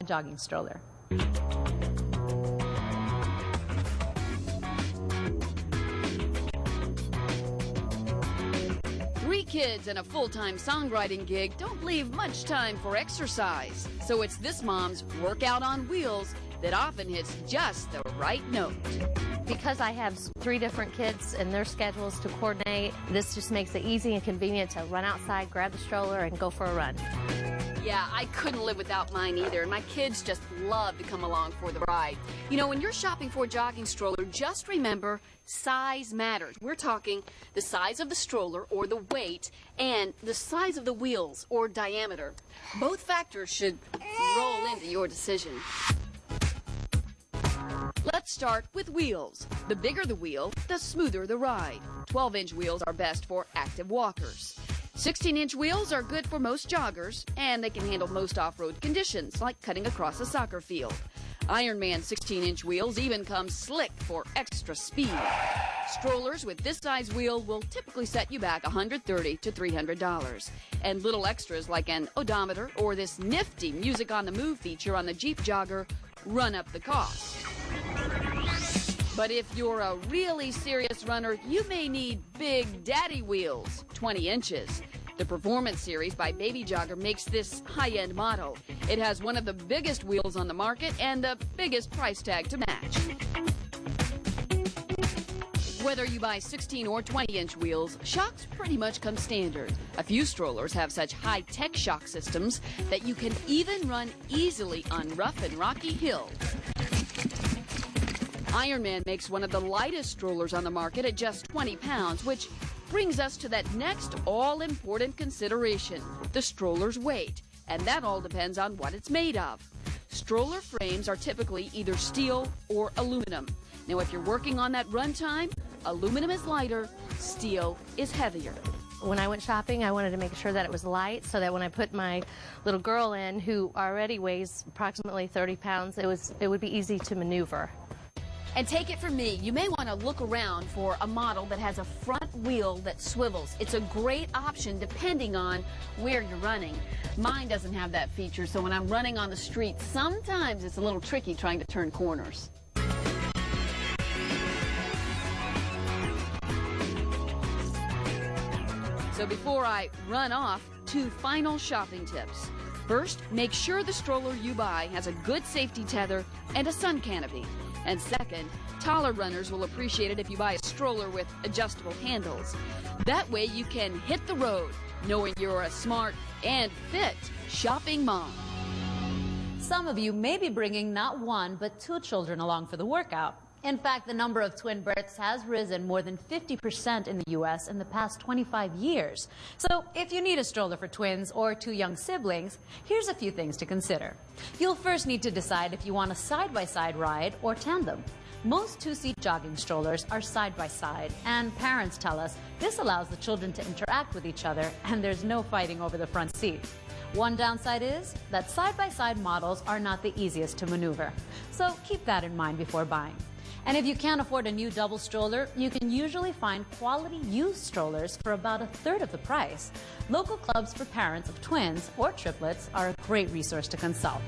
a jogging stroller. 3 kids and a full-time songwriting gig don't leave much time for exercise. So it's this mom's workout on wheels that often hits just the right note. Because I have 3 different kids and their schedules to coordinate, this just makes it easy and convenient to run outside, grab the stroller, and go for a run. Yeah, I couldn't live without mine either, and my kids just love to come along for the ride. You know, when you're shopping for a jogging stroller, just remember size matters. We're talking the size of the stroller or the weight and the size of the wheels or diameter. Both factors should roll into your decision. Let's start with wheels. The bigger the wheel, the smoother the ride. 12-inch wheels are best for active walkers. 16-inch wheels are good for most joggers, and they can handle most off-road conditions, like cutting across a soccer field. Ironman 16-inch wheels even come slick for extra speed. Strollers with this size wheel will typically set you back $130 to $300. And little extras like an odometer or this nifty music on the move feature on the Jeep Jogger run up the cost. But if you're a really serious runner, you may need Big Daddy wheels, 20 inches. The Performance Series by Baby Jogger makes this high-end model. It has one of the biggest wheels on the market and the biggest price tag to match. Whether you buy 16 or 20-inch wheels, shocks pretty much come standard. A few strollers have such high-tech shock systems that you can even run easily on rough and rocky hills. Ironman makes one of the lightest strollers on the market at just 20 pounds, which brings us to that next all-important consideration, the stroller's weight. And that all depends on what it's made of. Stroller frames are typically either steel or aluminum. Now, if you're working on that run time, aluminum is lighter, steel is heavier. When I went shopping, I wanted to make sure that it was light so that when I put my little girl in, who already weighs approximately 30 pounds, it would be easy to maneuver. And take it from me, you may want to look around for a model that has a front wheel that swivels. It's a great option depending on where you're running. Mine doesn't have that feature, so when I'm running on the street, sometimes it's a little tricky trying to turn corners. So before I run off, 2 final shopping tips. First, make sure the stroller you buy has a good safety tether and a sun canopy. And second, taller runners will appreciate it if you buy a stroller with adjustable handles. That way you can hit the road, knowing you're a smart and fit shopping mom. Some of you may be bringing not 1, but 2 children along for the workout. In fact, the number of twin births has risen more than 50% in the U.S. in the past 25 years. So if you need a stroller for twins or 2 young siblings, here's a few things to consider. You'll first need to decide if you want a side-by-side ride or tandem. Most 2-seat jogging strollers are side-by-side, and parents tell us this allows the children to interact with each other and there's no fighting over the front seat. One downside is that side-by-side models are not the easiest to maneuver. So keep that in mind before buying. And if you can't afford a new double stroller, you can usually find quality used strollers for about 1/3 of the price. Local clubs for parents of twins or triplets are a great resource to consult.